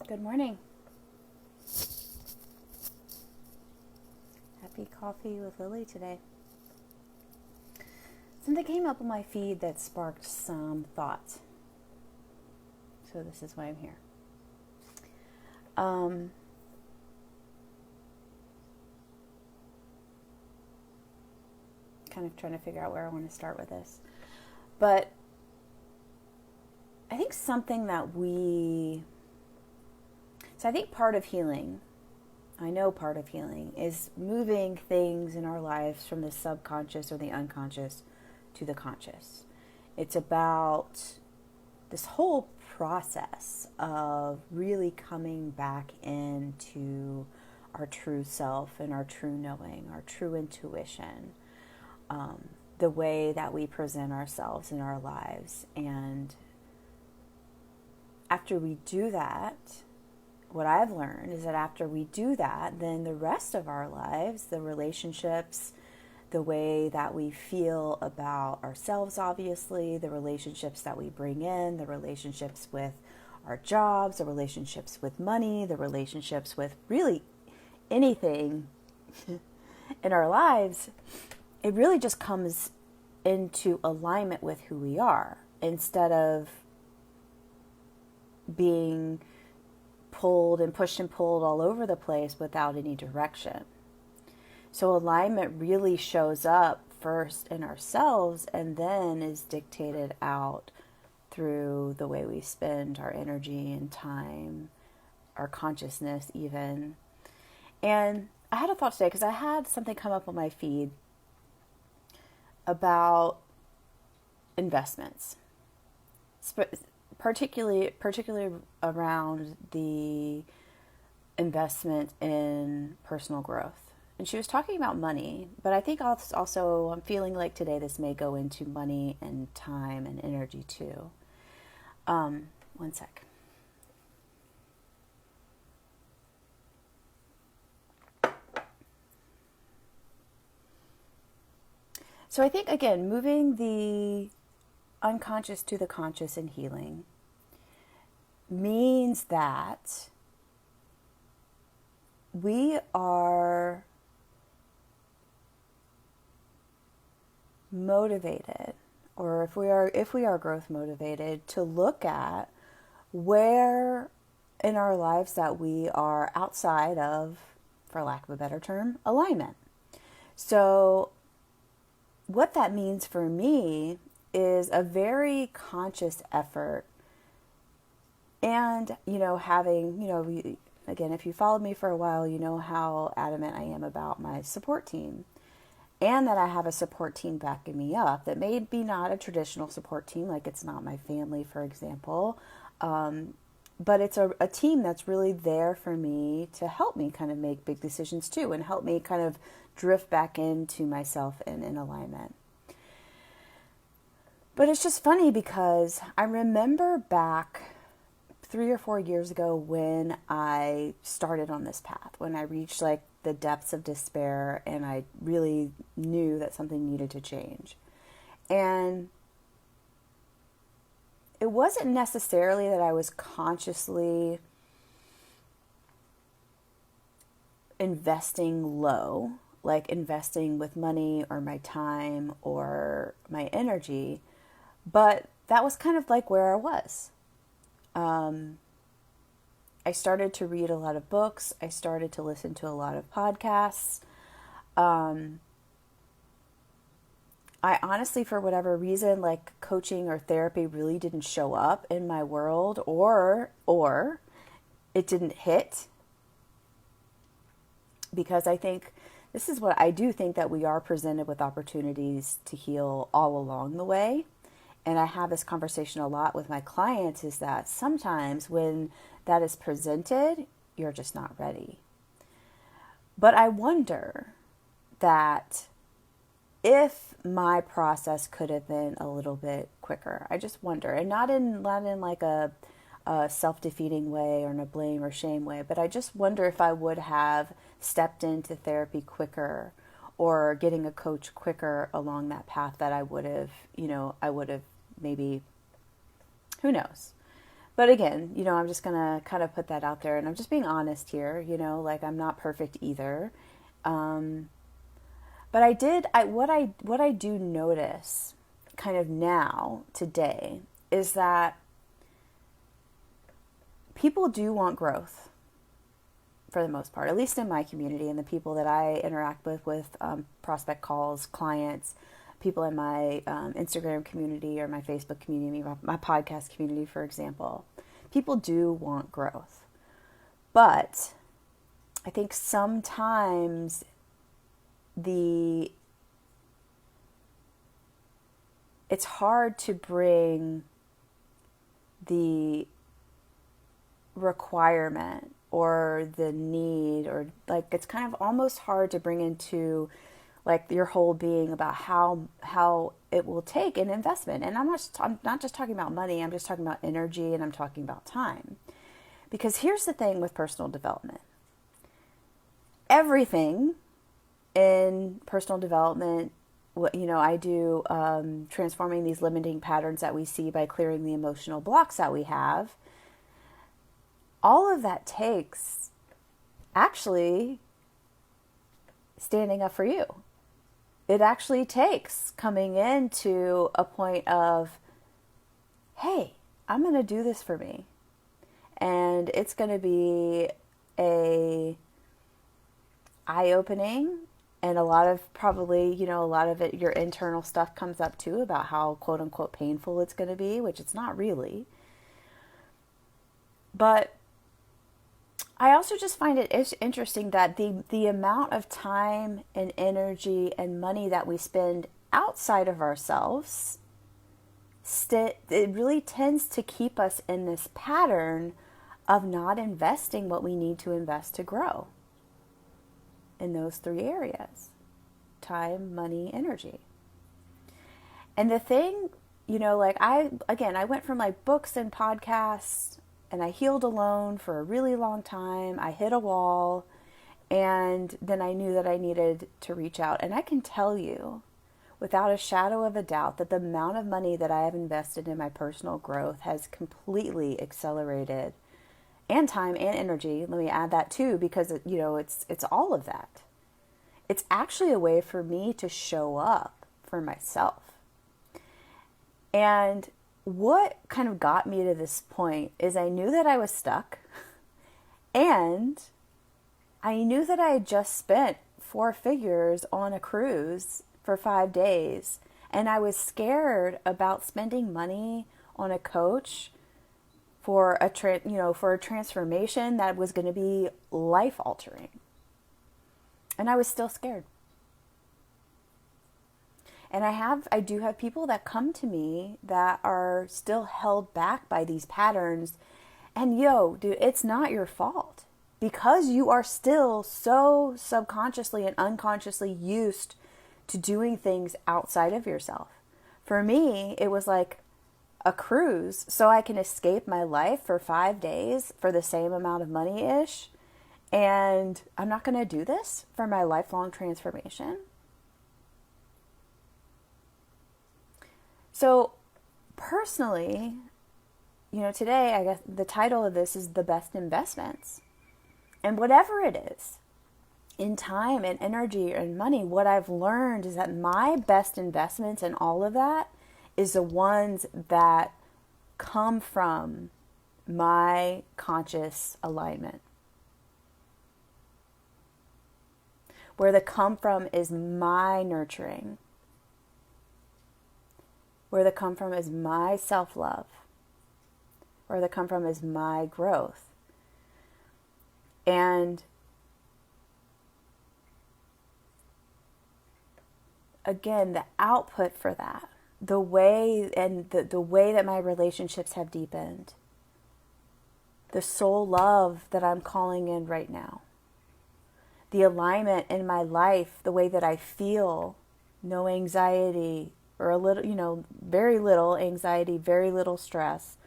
Good morning. Happy coffee with Lily today. Something came up on my feed that sparked some thoughts. So this is why I'm here. Kind of trying to figure out where I want to start with this. But I think something that I think part of healing, I know part of healing is moving things in our lives from the subconscious or the unconscious to the conscious. It's about this whole process of really coming back into our true self and our true knowing, our true intuition, the way that we present ourselves in our lives. And after we do that, what I've learned is that after we do that, then the rest of our lives, the relationships, the way that we feel about ourselves, obviously, the relationships that we bring in, the relationships with our jobs, the relationships with money, the relationships with really anything in our lives, it really just comes into alignment with who we are instead of being pulled and pushed and pulled all over the place without any direction. So alignment really shows up first in ourselves and then is dictated out through the way we spend our energy and time, our consciousness even. And I had a thought today because I had something come up on my feed about investments, particularly around the investment in personal growth. And she was talking about money, but I think also I'm feeling like today this may go into money and time and energy too. One sec. So I think, again, moving the unconscious to the conscious in healing means that we are motivated, or if we are growth motivated, to look at where in our lives that we are outside of, for lack of a better term, alignment. So what that means for me is a very conscious effort. And, having, again, if you followed me for a while, you know how adamant I am about my support team. And that I have a support team backing me up that may be not a traditional support team, like it's not my family, for example. But it's a team that's really there for me to help me kind of make big decisions too and help me kind of drift back into myself and in alignment. But it's just funny because I remember back 3 or 4 years ago when I started on this path, when I reached like the depths of despair and I really knew that something needed to change. And it wasn't necessarily that I was consciously investing low, like investing with money or my time or my energy, but that was kind of like where I was. I started to read a lot of books. I started to listen to a lot of podcasts. I honestly, for whatever reason, like coaching or therapy really didn't show up in my world, or it didn't hit, because I think this is what I do think, that we are presented with opportunities to heal all along the way. And I have this conversation a lot with my clients, is that sometimes when that is presented, you're just not ready. But I wonder that if my process could have been a little bit quicker. I just wonder, and not in like a self-defeating way or in a blame or shame way, but I just wonder if I would have stepped into therapy quicker or getting a coach quicker along that path, that I would have maybe, who knows. But again, I'm just going to kind of put that out there, and I'm just being honest here, like I'm not perfect either. Um, but what I do notice kind of now today is that people do want growth for the most part, at least in my community and the people that I interact with prospect calls, clients, people in my Instagram community or my Facebook community, my podcast community, for example. People do want growth. But I think sometimes it's hard to bring the requirement or the need, or like it's kind of almost hard to bring into like your whole being about how it will take an investment. And I'm not just talking about money, I'm just talking about energy, and I'm talking about time. Because here's the thing with personal development. Everything in personal development, I do transforming these limiting patterns that we see by clearing the emotional blocks that we have. All of that takes actually standing up for you. It actually takes coming into a point of, hey, I'm going to do this for me. And it's going to be a eye-opening, and a lot of it, your internal stuff comes up too about how quote unquote painful it's going to be, which it's not really. But I also just find it interesting that the amount of time and energy and money that we spend outside of ourselves, it really tends to keep us in this pattern of not investing what we need to invest to grow in those three areas: time, money, energy. And the thing, like I went from like books and podcasts, and I healed alone for a really long time. I hit a wall, and then I knew that I needed to reach out. And I can tell you, without a shadow of a doubt, that the amount of money that I have invested in my personal growth has completely accelerated, and time and energy. Let me add that too, because it's all of that. It's actually a way for me to show up for myself. And what kind of got me to this point is I knew that I was stuck, and I knew that I had just spent 4 figures on a cruise for 5 days, and I was scared about spending money on a coach for a transformation that was going to be life altering. And I was still scared. And I do have people that come to me that are still held back by these patterns. And dude, it's not your fault, because you are still so subconsciously and unconsciously used to doing things outside of yourself. For me, it was like a cruise so I can escape my life for 5 days for the same amount of money-ish. And I'm not going to do this for my lifelong transformation. So personally, today, I guess the title of this is The Best Investments. And whatever it is, in time and energy and money, what I've learned is that my best investments in all of that is the ones that come from my conscious alignment. Where the come from is my nurturing. Where the come from is my self-love. Where the come from is my growth. And again, the output for that, the way that my relationships have deepened, the soul love that I'm calling in right now, the alignment in my life, the way that I feel, no anxiety, or a little, very little anxiety, very little stress,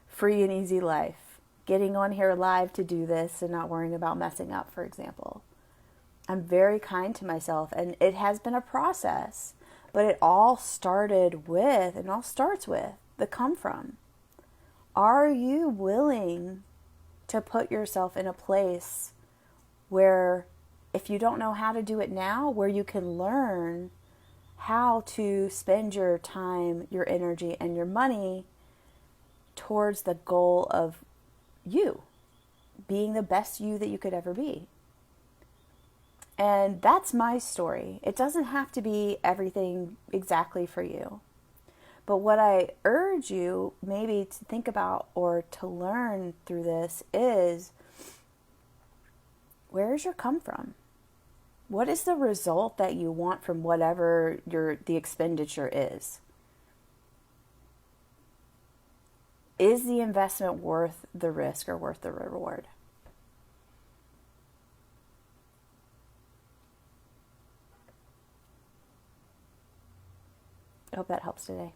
free and easy life, getting on here live to do this and not worrying about messing up, for example. I'm very kind to myself, and it has been a process, but it all starts with the come from. Are you willing to put yourself in a place where, if you don't know how to do it now, where you can learn how to spend your time, your energy, and your money towards the goal of you being the best you that you could ever be? And that's my story. It doesn't have to be everything exactly for you. But what I urge you maybe to think about or to learn through this is, where is your come from? What is the result that you want from whatever the expenditure is? Is the investment worth the risk or worth the reward? I hope that helps today.